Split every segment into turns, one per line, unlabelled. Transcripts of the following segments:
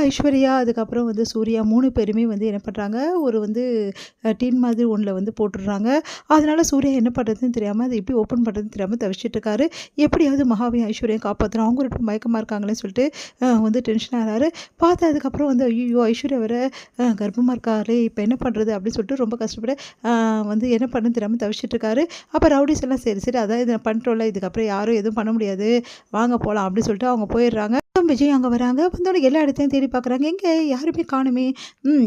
ஐஸ்வர்யா, அதுக்கப்புறம் வந்து சூர்யா 3 பேருமே வந்து என்ன பண்ணுறாங்க, ஒரு வந்து டின் மாதிரி ஒண்ணுல வந்து போட்டுடுறாங்க. அதனால சூர்யா என்ன பண்ணுறதுன்னு தெரியாம, அத எப்படி ஓப்பன் பண்ணுறதுன்னு தெரியாம தவிச்சிட்டு இருக்காரு. எப்படியாவது மகாவையும் ஐஸ்வர்யாவையும் காப்பாத்தணும். அவங்க 2 பேரும் மயக்கமா இருக்காங்களேன்னு சொல்லிட்டு வந்து டென்ஷன் ஆகுறாரு. பார்த்தா அதுக்கப்புறம் வந்து ஐய்யய்யோ! ஐஸ்வர்யா வேற கர்ப்பமா இருக்காளே! இப்ப என்ன பண்றது? அப்படின்னு சொல்லிட்டு ரொம்ப கஷ்டப்பட்டு வந்து என்ன பண்ணணும்னு தெரியாம தவிச்சிட்டு இருக்காரு. அப்ப ரவுடீஸ் எல்லாம் சரி, சரி அதான் இத பண்ணிட்டோம்ல. இதுக்கப்புறம் யாரும் எதுவும் பண்ண முடியாது. வாங்க போலாம் அப்படின்னு சொல்லிட்டு அவங்க போயிடுறாங்க. விஜய் அங்க வராங்க. வந்தோனே எல்லா இடத்தையும் தேடி பார்க்குறாங்க. எங்க யாருமே காணுமே!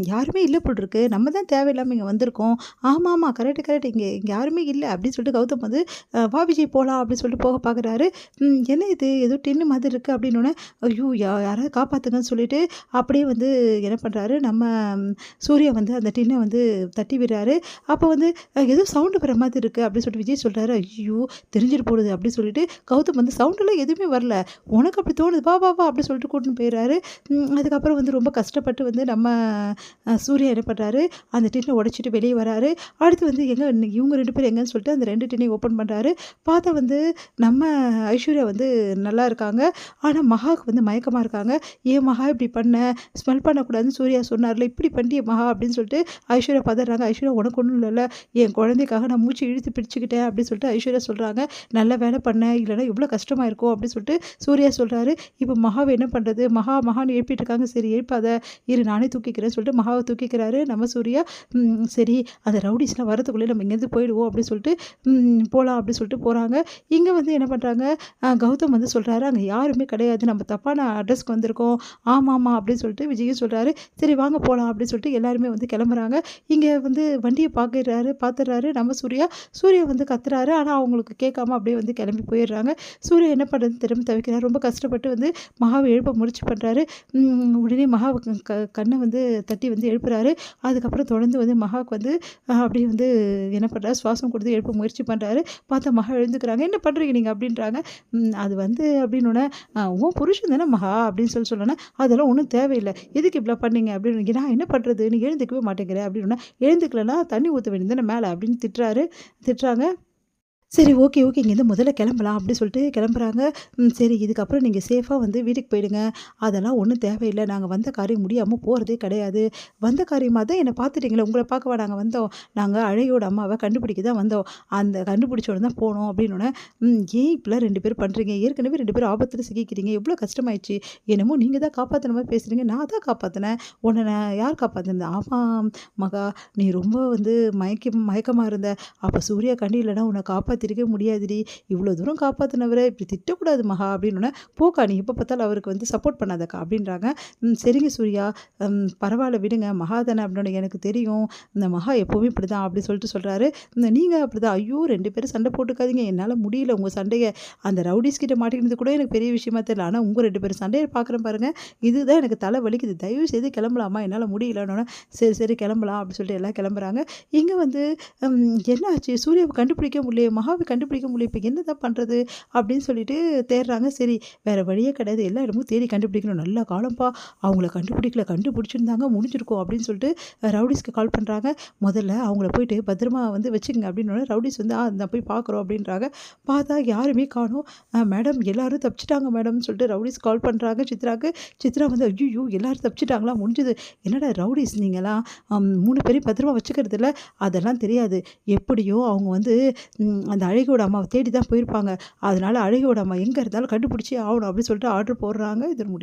யாருமே இல்ல போல இருக்கு. நம்ம தான் தேவையில்லாம இங்க வந்திருக்கோம். ஆமாமா. Correct, correct. இங்க யாருமே இல்ல அப்படின்னு சொல்லிட்டு கௌதம் வந்து வா விஜய் போலாம் அப்படின்னு சொல்லிட்டு போக பார்க்குறாரு. என்ன இது? ஏதோ டின்னு மாதிரி இருக்கு அப்படின்னோனே, ஐயோ! யாராவது காப்பாத்துங்கன்னு சொல்லிட்டு அப்படியே வந்து என்ன பண்றாரு, நம்ம சூர்யா வந்து அந்த டின்ன வந்து தட்டி விடுறாரு. அப்போ வந்து ஏதோ சவுண்ட் வர மாதிரி இருக்கு அப்படின்னு சொல்லிட்டு விஜய் சொல்றாரு. ஐயோ! தெரிஞ்சிட்டு போடுது அப்படின்னு சொல்லிட்டு கௌதம் வந்து சவுண்டெல்லாம் எதுவுமே வரல. உனக்கு அப்படி தோணுது. வா, வா, வா அப்படி சொல்லிட்டு கூட்டின்னு போயிறாரு. அதுக்கப்புறம் வந்து ரொம்ப கஷ்டப்பட்டு வந்து நம்ம சூர்யா என்ன பண்றாரு, அந்த டின்ன உடைச்சிட்டு வெளியே வராரு. அடுத்து வந்து எங்க இவங்க 2 பேரும் எங்கன்னு சொல்லிட்டு அந்த 2 டின்னையும் ஓப்பன் பண்றாரு. பார்த்தா வந்து நம்ம ஐஸ்வர்யா வந்து நல்லா இருக்காங்க. ஆனா மகாவுக்கு வந்து மயக்கமா இருக்காங்க. "ஏன் மகா இப்படி பண்ண? ஸ்மெல் பண்ணக்கூடாதுன்னு சூர்யா சொன்னார்ல, இப்படி பண்ணிட்டியே மகா" அப்படின்னு சொல்லிட்டு ஐஸ்வர்யா பதறாங்க. ஐஸ்வர்யா உனக்கு ஒண்ணும் இல்லல்ல, என் குழந்தைக்காக நான் மூச்சு இழுத்து பிடிச்சுக்கிட்டேன் அப்படின்னு சொல்லிட்டு ஐஸ்வர்யா சொல்றாங்க. நல்ல வேலை பண்ண, இல்லைன்னா எவ்வளோ கஷ்டமா இருக்கும் அப்படின்னு சொல்லிட்டு சூர்யா சொல்றாரு. இப்போ மகாவ என்ன பண்றது? மகான்னு எழுப்பிட்டு இருக்காங்க. சரி எழுப்பாத, இரு நானே தூக்கிக்கிறேன்னு சொல்லிட்டு மகாவ தூக்கிக்கிறாரு நம்ம சூர்யா. சரி அந்த ரவுடீஸ்லாம் வரதுக்குள்ளே நம்ம இங்கேருந்து போயிடுவோம் அப்படின்னு சொல்லிட்டு போலாம் அப்படின்னு சொல்லிட்டு போறாங்க. இங்க வந்து என்ன பண்றாங்க, கௌதம் வந்து சொல்றாரு, அங்க யாருமே கிடையாது. நம்ம தப்பான அட்ரஸ்க்கு வந்திருக்கோம். ஆமாமா அப்படின்னு சொல்லிட்டு விஜயும் சொல்றாரு. சரி வாங்க போலாம் அப்படின்னு சொல்லிட்டு எல்லாருமே வந்து கிளம்புறாங்க. இங்க வந்து வண்டிய பார்த்துடுறாரு நம்ம சூர்யா. சூர்யா வந்து கத்துறாரு. ஆனா அவங்களுக்கு கேட்காம அப்படியே வந்து கிளம்பி போயிடுறாங்க. சூர்யா என்ன பண்றதுன்னு தெரியாம தவிக்கிறாரு. ரொம்ப கஷ்டப்பட்டு வந்து மகாவ எழுப்ப முயற்சி பண்றாரு. உடனே மகாவ கண்ண வந்து தட்டி வந்து எழுப்புறாரு. அதுக்கப்புறம் தொடர்ந்து வந்து மகாவுக்கு வந்து அப்படியே வந்து என்ன பண்றாரு, சுவாசம் கொடுத்து எழுப்ப முயற்சி பண்றாரு. பார்த்தா மகா எழுந்துக்கிறாங்க. "என்ன பண்றீங்க நீங்க?" அப்படின்றாங்க. அது வந்து அப்படின்னோனே, "உன் புருஷன் தானே மகா" அப்படின்னு சொன்னோனே, "அதெல்லாம் ஒண்ணும் தேவையில்ல. எதுக்கு இப்படிலாம் பண்ணீங்க?" அப்படின்னு. "நான் என்ன பண்றது? நீ எழுந்துக்கவே மாட்டேங்கிற" அப்படின்னோனே, "எழுந்துக்கலன்னா தண்ணி ஊத்த வேண்டியது தானே மேல" அப்படின்னு திட்டுறாங்க. சரி ஓகே, ஓகே. இங்கேருந்து முதல்ல கிளம்பலாம் அப்படி சொல்லிட்டு கிளம்புறாங்க. சரி இதுக்கப்புறம் நீங்க சேஃபா வந்து வீட்டுக்கு போயிடுங்க. அதெல்லாம் ஒண்ணும் தேவையில்ல. நாங்க வந்த காரியம் முடியாம போறதே கிடையாது. வந்த காரியமா தான் என்ன பார்த்துட்டீங்களே, உங்கள பார்க்கவா நாங்க வந்தோம். நாங்க அழகியோட அம்மாவ கண்டுபிடிக்க தான் வந்தோம். அந்த கண்டுபிடிச்ச உடனே தான் போனோம் அப்படின்னோனே, ஏன் இப்படிலாம் 2 பேரும் பண்றீங்க? ஏற்கனவே 2 பேரும் ஆபத்துல சிக்கிக்கிறீங்க. எவ்வளோ கஷ்டமாயிடுச்சு. என்னமோ நீங்க தான் காப்பாத்துன மாரி பேசுறீங்க. நான் தான் காப்பாத்துனேன். உன்ன நான் யார் காப்பாத்துனது? ஆமா மகா, நீ ரொம்ப வந்து மயக்கமா இருந்த. அப்ப சூர்யா கண்ணு இல்லன்னா உன்ன காப்பாத்திருக்கவே முடியாதுடி. இவ்வளோ தூரம் காப்பாத்துனவர இப்படி திட்டக்கூடாது மகா அப்படின்னோனே, போக்கா நீ எப்ப பார்த்தாலும் அவருக்கு வந்து சப்போர்ட் பண்ணாதக்கா அப்படின்றாங்க. சரிங்க சூர்யா, பரவால்ல விடுங்க. மகா தானே அப்படின்னோனே, எனக்கு தெரியும். இந்த மகா எப்பவுமே இப்படிதான் அப்படி சொல்லிட்டு சொல்றாரு. நீங்க அப்படிதான். ஐயோ! 2 பேரும் சண்டை போட்டுக்காதீங்க. என்னால முடியல உங்க சண்டைய. அந்த ரவுடீஸ் கிட்ட மாட்டிக்கினது கூட எனக்கு பெரிய விஷயமா தெரியல. ஆனா உங்க 2 பேரும் சண்டைய பார்க்குறேன் பாருங்க. இதுதான் எனக்கு தலை வலிக்குது. தயவு செய்து கிளம்பலாமா? என்னால முடியலன்னோனே, சரி, சரி கிளம்பலாம் அப்படின்னு சொல்லிட்டு எல்லாம் கிளம்புறாங்க. இங்க வந்து என்ன ஆச்சு? சூர்யாவ கண்டுபிடிக்க முடியலையே, மகாவ கண்டுபிடிக்க முடியல. இப்ப என்னதான் பண்றது? அப்படின்னு சொல்லிட்டு தேடுறாங்க. சரி வேற வழியே கிடையாது. எல்லா இடமும் தேடி கண்டுபிடிக்கணும். நல்ல காலம்ப்பா. அவங்கள கண்டுபிடிச்சிருந்தாங்க முடிஞ்சிருக்கும் அப்படின்னு சொல்லிட்டு ரவுடீஸ்க்கு கால் பண்றாங்க. முதல்ல அவங்கள போயிட்டு பத்திரமா வந்து வச்சுக்கங்க அப்படின்னோனே ரவுடீஸ் வந்து நான் போய் பார்க்குறோம் அப்படின்றாங்க. பார்த்தா யாருமே காணோம். மேடம் எல்லாரும் தப்பிச்சுட்டாங்க மேடம்னு சொல்லிட்டு ரவுடீஸ் கால் பண்றாங்க சித்ராக்கு. சித்ரா வந்து ஐய்யய்யோ! எல்லாரும் தப்பிச்சுட்டாங்களா? முடிஞ்சது. என்னடா ரவுடீஸ் நீங்கலாம் 3 பேரையும் பத்திரமா வச்சுக்கிறதில்ல. அதெல்லாம் தெரியாது. எப்படியோ அவங்க வந்து அந்த அழகியோட அம்மாவ தேடி தான் போயிருப்பாங்க. அதனால அழகியோட அம்மா எங்க இருந்தாலும் கண்டுபிடிச்சே ஆவணும் அப்படின்னு சொல்லிட்டு ஆர்டர் போடுறாங்க. இது முடியுது.